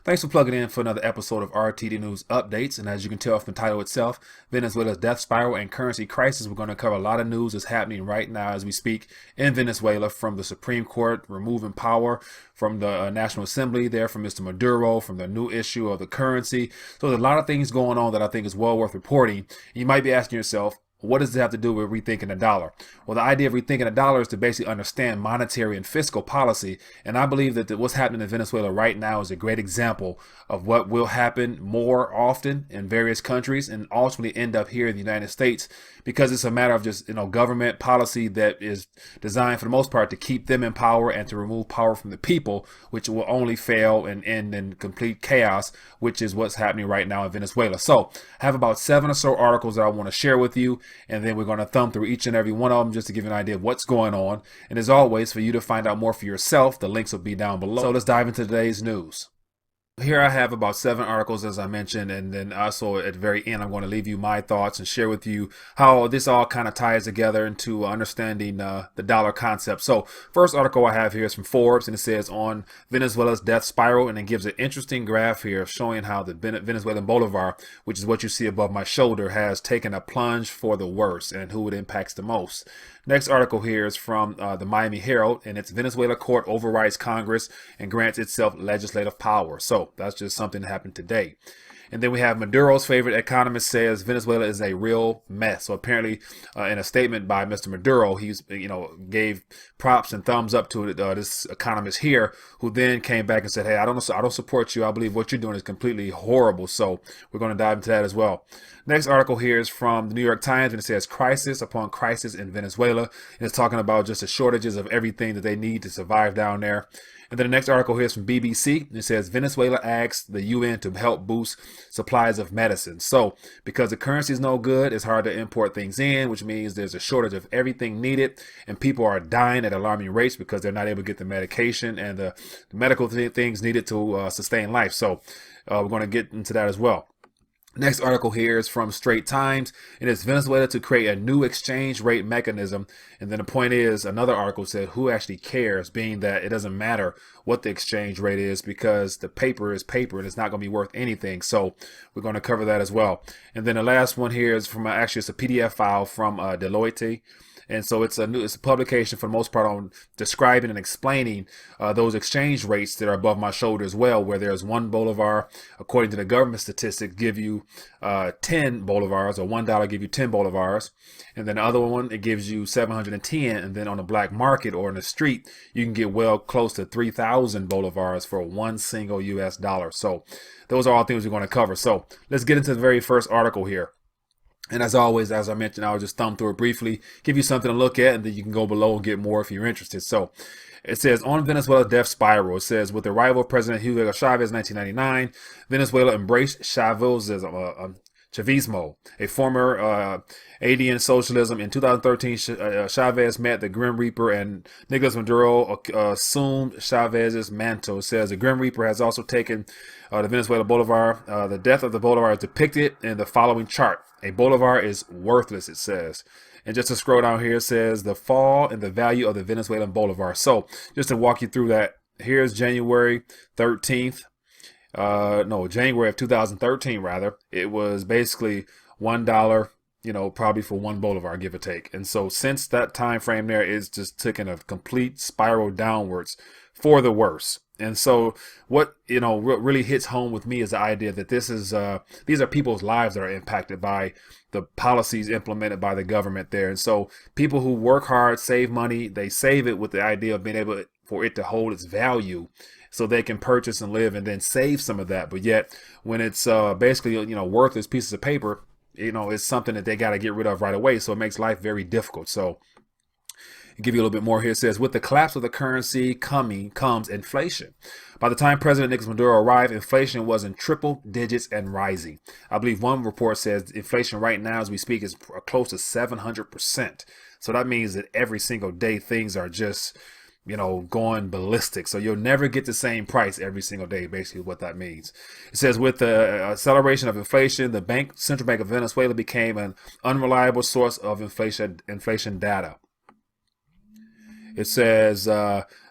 Thanks for plugging in for another episode of RTD News Updates. And as you can tell from the title itself, Venezuela's death spiral and currency crisis, we're going to cover a lot of news that's happening right now as we speak in Venezuela, from the Supreme Court removing power from the National Assembly there, from Mr. Maduro, from the new issue of the currency. So there's a lot of things going on that I think is well worth reporting. You might be asking yourself, what does it have to do with rethinking the dollar? Well, the idea of rethinking the dollar is to basically understand monetary and fiscal policy. And I believe that what's happening in Venezuela right now is a great example of what will happen more often in various countries and ultimately end up here in the United States, because it's a matter of just, government policy that is designed for the most part to keep them in power and to remove power from the people, which will only fail and end in complete chaos, which is what's happening right now in Venezuela. So I have about 7 or so articles that I want to share with you, and then we're going to thumb through each and every one of them just to give you an idea of what's going on. And as always, for you to find out more for yourself, the links will be down below. So let's dive into today's news. Here I have about 7 articles, as I mentioned, and then also at the very end, I'm going to leave you my thoughts and share with you how this all kind of ties together into understanding the dollar concept. So first article I have here is from Forbes, and it says on Venezuela's death spiral, and it gives an interesting graph here showing how the Venezuelan bolivar, which is what you see above my shoulder, has taken a plunge for the worse and who it impacts the most. Next article here is from the Miami Herald, and it's Venezuela court overrides Congress and grants itself legislative power. So that's just something that happened today. And then we have Maduro's favorite economist says Venezuela is a real mess. So apparently, in a statement by Mr. Maduro, he's gave props and thumbs up to this economist here, who then came back and said, "Hey, I don't support you. I believe what you're doing is completely horrible." So we're going to dive into that as well. Next article here is from the New York Times, and it says crisis upon crisis in Venezuela. And it's talking about just the shortages of everything that they need to survive down there. And then the next article here is from BBC. It says Venezuela asks the UN to help boost supplies of medicine. So because the currency is no good, it's hard to import things in, which means there's a shortage of everything needed, and people are dying at alarming rates because they're not able to get the medication and the medical things needed to sustain life. So we're going to get into that as well. Next article here is from Straits Times, and it's Venezuela to create a new exchange rate mechanism. And then the point is, another article said, who actually cares, being that it doesn't matter what the exchange rate is because the paper is paper and it's not going to be worth anything. So we're going to cover that as well. And then the last one here is from actually it's a PDF file from Deloitte. And so it's a publication for the most part on describing and explaining those exchange rates that are above my shoulder as well, where there's one bolivar, according to the government statistics, give you 10 bolivars, or $1 give you 10 bolivars. And then the other one, it gives you 710. And then on the black market or in the street, you can get well close to 3,000 bolivars for one single US dollar. So those are all things we're going to cover. So let's get into the very first article here. And as always, as I mentioned, I'll just thumb through it briefly, give you something to look at, and then you can go below and get more if you're interested. So it says on Venezuela's death spiral, it says with the arrival of President Hugo Chavez in 1999, Venezuela embraced Chavismo, a former Adian socialism. In 2013, Chavez met the Grim Reaper, and Nicolas Maduro assumed Chavez's mantle. It says the Grim Reaper has also taken the Venezuela bolivar. The death of the bolivar is depicted in the following chart. A bolivar is worthless, it says. And just to scroll down here, it says the fall in the value of the Venezuelan bolivar. So just to walk you through that, here's January 13th. January of 2013, rather. It was basically $1, probably for one bolivar, give or take. And so since that time frame there, it's just taken a complete spiral downwards for the worse. And so what, really hits home with me is the idea that this is, these are people's lives that are impacted by the policies implemented by the government there. And so people who work hard, save money, they save it with the idea of being able for it to hold its value so they can purchase and live and then save some of that. But yet when it's basically, worthless pieces of paper, it's something that they got to get rid of right away. So it makes life very difficult. So I'll give you a little bit more here. It says, with the collapse of the currency comes inflation. By the time President Nicolas Maduro arrived, inflation was in triple digits and rising. I believe one report says inflation right now as we speak is close to 700%. So that means that every single day things are just going ballistic. So you'll never get the same price every single day, basically what that means. It says with the acceleration of inflation, the Central Bank of Venezuela became an unreliable source of inflation data. It says,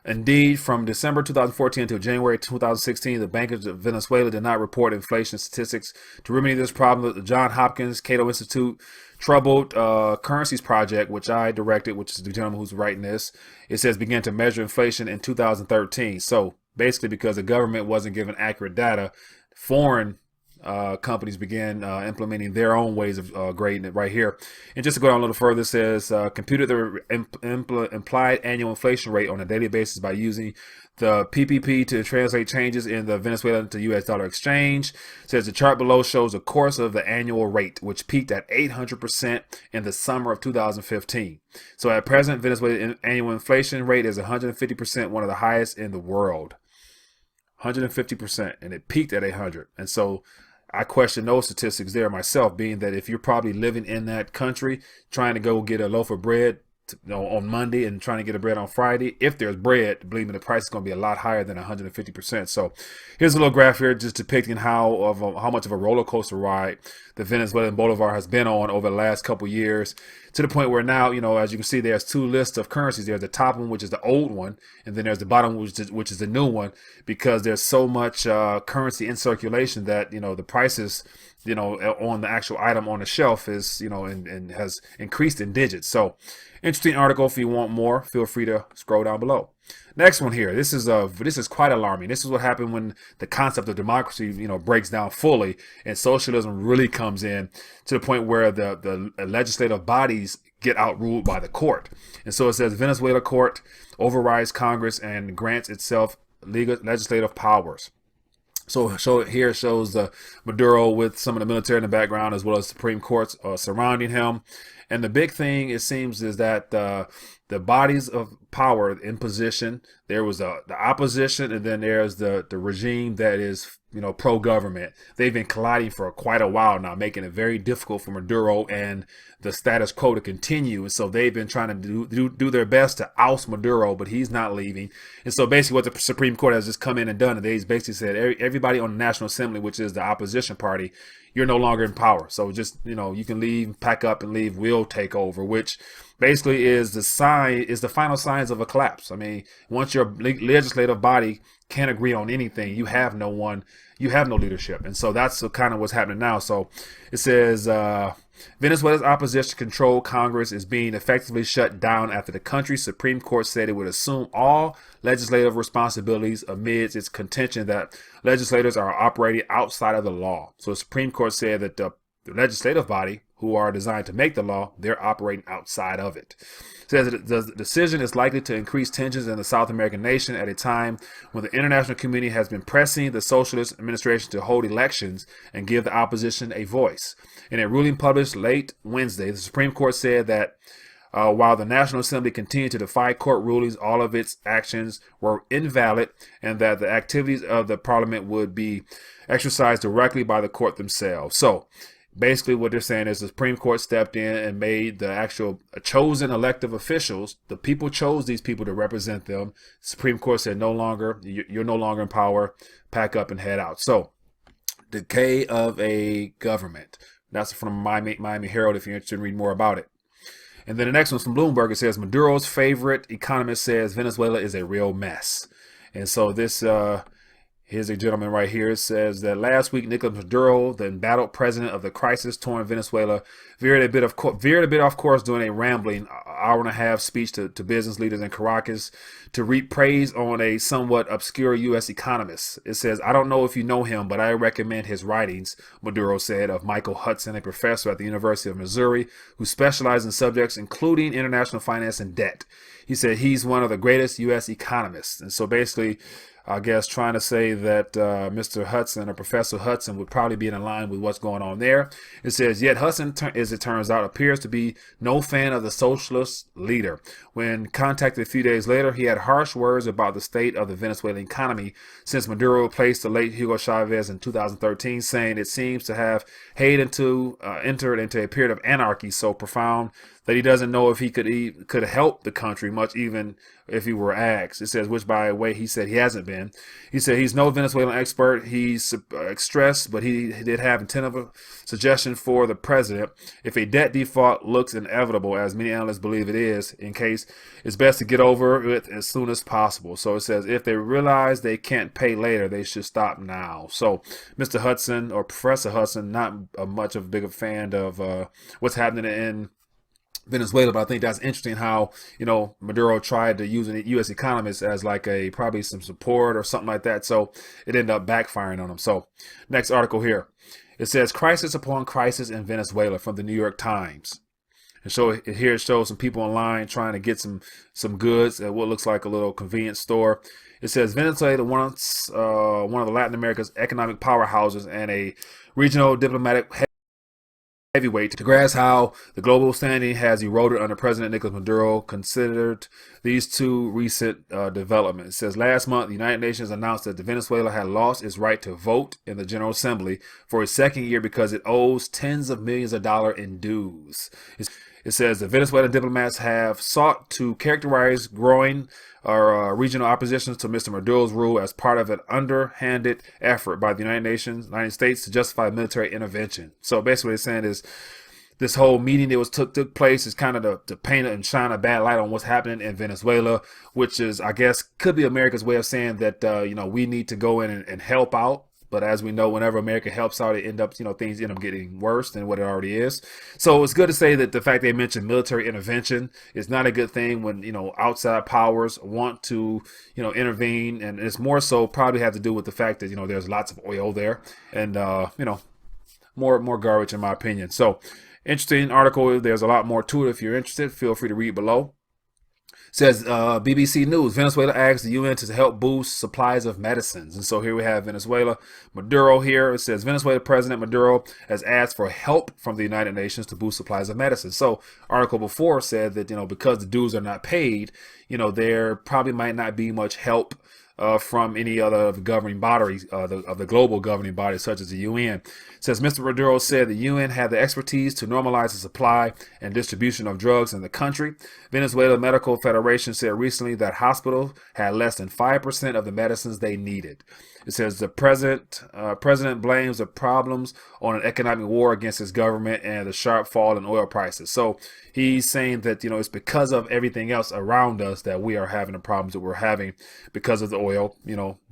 indeed, from December 2014 until January 2016, the Bank of Venezuela did not report inflation statistics. To remedy this problem, the Johns Hopkins Cato Institute Troubled Currencies Project, which I directed, which is the gentleman who's writing this, it says began to measure inflation in 2013. So basically, because the government wasn't given accurate data, foreign companies began implementing their own ways of grading it right here. And just to go down a little further, it says computed the implied annual inflation rate on a daily basis by using the PPP to translate changes in the Venezuelan to U.S. dollar exchange. It says the chart below shows the course of the annual rate, which peaked at 800% in the summer of 2015. So at present, Venezuela's annual inflation rate is 150%, one of the highest in the world. 150%, and it peaked at 800. And so I question those statistics there myself, being that if you're probably living in that country, trying to go get a loaf of bread on Monday and trying to get a bread on Friday, if there's bread, believe me, the price is going to be a lot higher than 150%. So here's a little graph here just depicting how much of a roller coaster ride the Venezuelan Bolivar has been on over the last couple years, to the point where now, as you can see, there's two lists of currencies. There's the top one, which is the old one, and then there's the bottom, which is the new one, because there's so much currency in circulation that, the prices, on the actual item on the shelf is, and has increased in digits. So interesting article. If you want more, feel free to scroll down below. Next one here. This is quite alarming. This is what happened when the concept of democracy, breaks down fully and socialism really comes in, to the point where the legislative bodies get outruled by the court. And so it says Venezuela court overrides Congress and grants itself legislative powers. So here shows Maduro with some of the military in the background, as well as Supreme Courts surrounding him. And the big thing, it seems, is that the bodies of power in position, there was the opposition, and then there's the regime that is, pro-government. They've been colliding for quite a while now, making it very difficult for Maduro and the status quo to continue. And so they've been trying to do their best to oust Maduro, but he's not leaving. And so basically what the Supreme Court has just come in and done, and they basically said everybody on the National Assembly, which is the opposition party, you're no longer in power. So just, you can leave, pack up and leave, we'll take over, which basically is the final signs of a collapse. I mean, once your legislative body can't agree on anything, you have no leadership. And so that's kind of what's happening now. So it says Venezuela's opposition controlled Congress is being effectively shut down after the country's Supreme Court said it would assume all legislative responsibilities amidst its contention that legislators are operating outside of the law. So the Supreme Court said that the legislative body, who are designed to make the law, they're operating outside of it. It says that the decision is likely to increase tensions in the South American nation at a time when the international community has been pressing the socialist administration to hold elections and give the opposition a voice. In a ruling published late Wednesday, the Supreme Court said that while the National Assembly continued to defy court rulings, all of its actions were invalid, and that the activities of the parliament would be exercised directly by the court themselves. So basically what they're saying is the Supreme Court stepped in and made the actual chosen elective officials, the people chose these people to represent them. The Supreme Court said you're no longer in power, pack up and head out. So decay of a government. That's from Miami Herald if you're interested in reading more about it. And then the next one's from Bloomberg. It says Maduro's favorite economist says Venezuela is a real mess. And so this here's a gentleman right here. It says that last week, Nicolas Maduro, the embattled president of the crisis-torn Venezuela, veered a bit off course during a rambling hour-and-a-half speech to business leaders in Caracas to reap praise on a somewhat obscure U.S. economist. It says, I don't know if you know him, but I recommend his writings, Maduro said of Michael Hudson, a professor at the University of Missouri who specializes in subjects including international finance and debt. He said he's one of the greatest U.S. economists. And so basically, I guess trying to say that Mr. Hudson or Professor Hudson would probably be in line with what's going on there. It says, yet Hudson, as it turns out, appears to be no fan of the socialist leader. When contacted a few days later, he had harsh words about the state of the Venezuelan economy since Maduro replaced the late Hugo Chavez in 2013, saying it seems to have entered into a period of anarchy so profound that he doesn't know if he could help the country much, even if he were asked. It says, which, by the way, he said he hasn't been. He said he's no Venezuelan expert. He's stressed, but he did have a tentative suggestion for the president. If a debt default looks inevitable, as many analysts believe it is, in case, it's best to get over it as soon as possible. So it says if they realize they can't pay later, they should stop now. So Mr. Hudson, or Professor Hudson, not much of a bigger fan of what's happening in Venezuela, but I think that's interesting how, Maduro tried to use the U.S. economists as like probably some support or something like that. So it ended up backfiring on them. So next article here, it says crisis upon crisis in Venezuela from the New York Times. And so here it shows some people online trying to get some goods at what looks like a little convenience store. It says Venezuela, once one of the Latin America's economic powerhouses and a regional diplomatic heavyweight, to grasp how the global standing has eroded under President Nicolas Maduro, considered these two recent developments. It says last month, the United Nations announced that Venezuela had lost its right to vote in the General Assembly for a second year because it owes tens of millions of dollars in dues. It says the Venezuelan diplomats have sought to characterize growing regional oppositions to Mr. Maduro's rule as part of an underhanded effort by the United States to justify military intervention. So basically what it's saying is this whole meeting that took place is kind of to paint and shine a bad light on what's happening in Venezuela, which is, I guess, could be America's way of saying that, we need to go in and help out. But as we know, whenever America helps out, things end up getting worse than what it already is. So it's good to say that the fact they mentioned military intervention is not a good thing when, outside powers want to, intervene. And it's more so probably have to do with the fact that, there's lots of oil there and, more garbage in my opinion. So interesting article. There's a lot more to it. If you're interested, feel free to read below. Says BBC News, Venezuela asks the UN to help boost supplies of medicines. And so here we have Venezuela, Maduro here. It says Venezuela President Maduro has asked for help from the United Nations to boost supplies of medicine. So article before said that, because the dues are not paid, there probably might not be much help from any other governing bodies, of the global governing bodies, such as the UN. It says Mr. Maduro said the UN had the expertise to normalize the supply and distribution of drugs in the country. Venezuela Medical Federation said recently that hospitals had less than 5% of the medicines they needed. It says the president blames the problems on an economic war against his government and the sharp fall in oil prices. So he's saying that, it's because of everything else around us that we are having the problems that we're having because of the oil,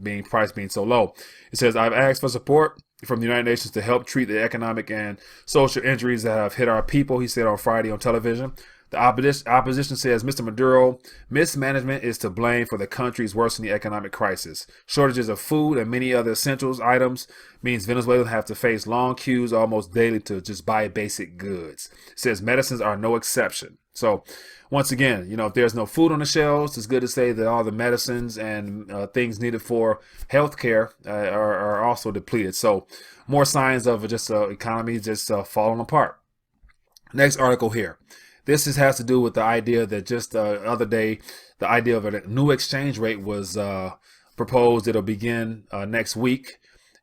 being so low. It says, I've asked for support from the United Nations to help treat the economic and social injuries that have hit our people, he said on Friday on television. The opposition says Mr. Maduro mismanagement is to blame for the country's worsening economic crisis. Shortages of food and many other essentials items means Venezuelans have to face long queues almost daily to just buy basic goods. It says medicines are no exception. So once again, if there's no food on the shelves, it's good to say that all the medicines and things needed for healthcare are also depleted. So more signs of just economy just falling apart. Next article here. This has to do with the idea that just the other day, the idea of a new exchange rate was proposed. It'll begin next week.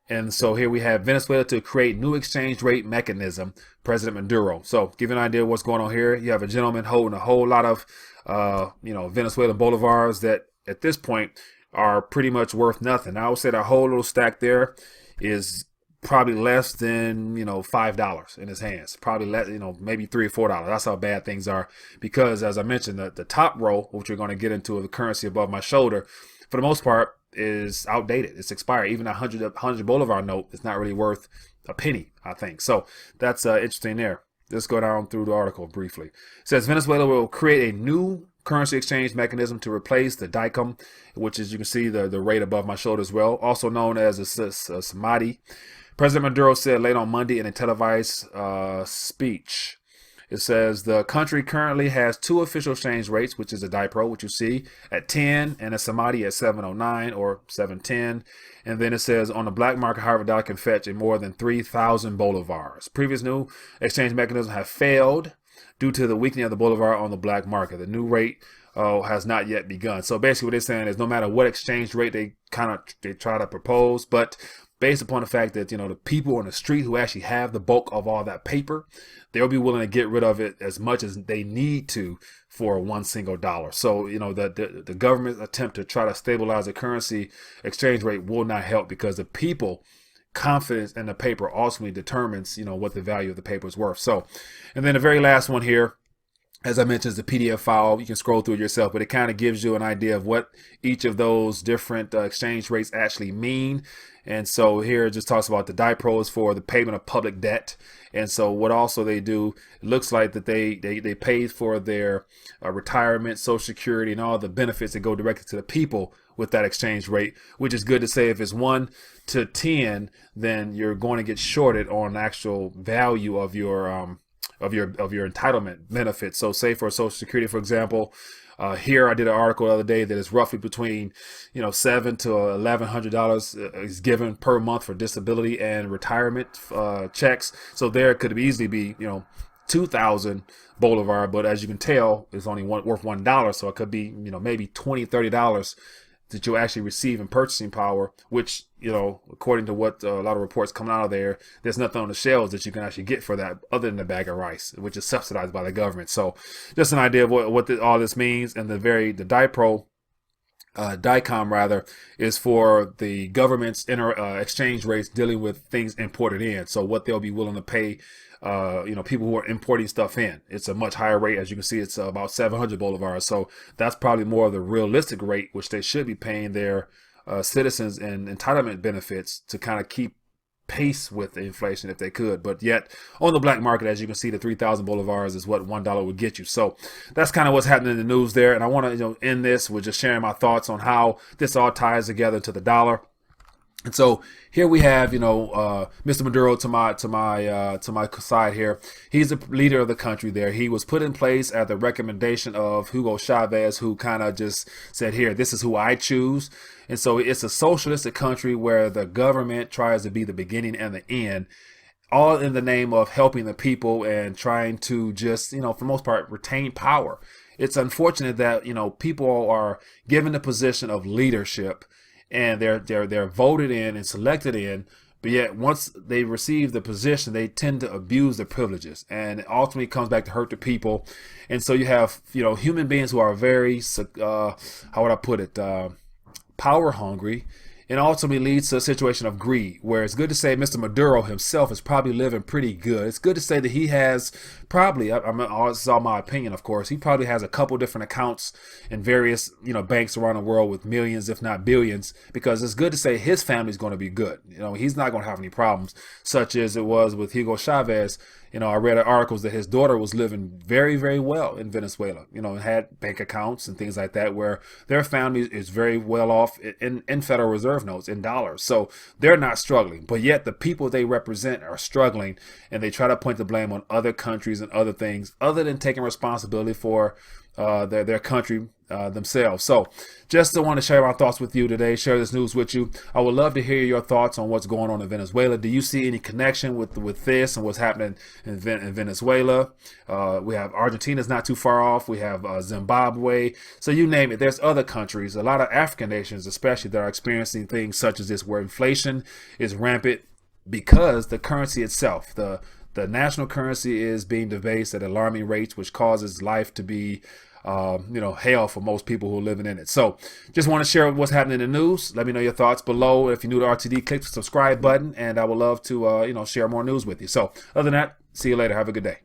And so here we have Venezuela to create new exchange rate mechanism, President Maduro. So give you an idea of what's going on here. You have a gentleman holding a whole lot of, Venezuelan bolivars that at this point are pretty much worth nothing. I would say that whole little stack there is probably less than, $5 in his hands, probably less, maybe $3 or $4. That's how bad things are. Because as I mentioned, the top row, which we're going to get into, of the currency above my shoulder, for the most part is outdated. It's expired. Even a 100 Bolivar note is not really worth a penny, I think. So that's interesting there. Let's go down through the article briefly. It says Venezuela will create a new currency exchange mechanism to replace the Dicom, which is, you can see the rate above my shoulder as well, also known as a Samadi. President Maduro said late on Monday in a televised speech. It says the country currently has two official exchange rates, which is a Dipor, which you see at 10, and a Samadi at 709 or 710. And then it says on the black market, however, dollar can fetch in more than 3,000 bolivars. Previous new exchange mechanisms have failed due to the weakening of the bolivar on the black market. The new rate has not yet begun. So basically what they're saying is no matter what exchange rate they try to propose, but based upon the fact that, the people on the street who actually have the bulk of all that paper, they'll be willing to get rid of it as much as they need to for one single dollar. So, the government's attempt to try to stabilize the currency exchange rate will not help, because the people confidence in the paper ultimately determines, what the value of the paper is worth. So, and then the very last one here, as I mentioned, is the PDF file. You can scroll through it yourself, but it kind of gives you an idea of what each of those different exchange rates actually mean. And so here it just talks about the Dipor is for the payment of public debt. And so what also they do, it looks like that they pay for their retirement, Social Security, and all the benefits that go directly to the people with that exchange rate, which is good to say. If it's 1 to 10, then you're going to get shorted on the actual value of your entitlement benefits. So say for Social Security, for example, here I did an article the other day that is roughly between $700 to $1,100 is given per month for disability and retirement checks. So there could easily be 2,000 Bolivar, but as you can tell, it's only worth $1. So it could be maybe $20, $30 that you'll actually receive in purchasing power, which, according to what a lot of reports coming out of there, there's nothing on the shelves that you can actually get for that other than a bag of rice, which is subsidized by the government. So just an idea of what all this means. And the Dicom is for the government's exchange rates dealing with things imported in. So what they'll be willing to pay people who are importing stuff in. It's a much higher rate. As you can see, it's about 700 Bolivars. So that's probably more of the realistic rate, which they should be paying their citizens and entitlement benefits to kind of keep pace with the inflation if they could. But yet on the black market, as you can see, the 3,000 Bolivars is what $1 would get you. So that's kind of what's happening in the news there. And I want to end this with just sharing my thoughts on how this all ties together to the dollar. And so here we have, Mr. Maduro to my side here. He's the leader of the country there. He was put in place at the recommendation of Hugo Chavez, who kind of just said, here, this is who I choose. And so it's a socialistic country where the government tries to be the beginning and the end, all in the name of helping the people and trying to just, for the most part, retain power. It's unfortunate that, people are given the position of leadership, and they're voted in and selected in, but yet once they receive the position, they tend to abuse their privileges, and it ultimately comes back to hurt the people. And so you have human beings who are very how would I put it, power hungry, and ultimately leads to a situation of greed, where it's good to say Mr. Maduro himself is probably living pretty good. It's good to say that he has probably, this is all my opinion, of course, he probably has a couple different accounts in various, banks around the world with millions, if not billions, because it's good to say his family's going to be good. He's not going to have any problems, such as it was with Hugo Chavez. I read articles that his daughter was living very, very well in Venezuela, and had bank accounts and things like that, where their family is very well off in Federal Reserve notes, in dollars. So they're not struggling, but yet the people they represent are struggling, and they try to point the blame on other countries and other things other than taking responsibility for their country themselves. So just want to share my thoughts with you today, share this news with you. I would love to hear your thoughts on what's going on in Venezuela. Do you see any connection with this and what's happening in Venezuela? We have Argentina's not too far off. We have Zimbabwe. So you name it. There's other countries, a lot of African nations especially, that are experiencing things such as this, where inflation is rampant because the currency itself, the national currency, is being debased at alarming rates, which causes life to be hell for most people who are living in it. So just want to share what's happening in the news. Let me know your thoughts below. If you're new to RTD, click the subscribe button, and I would love to share more news with you. So other than that, see you later. Have a good day.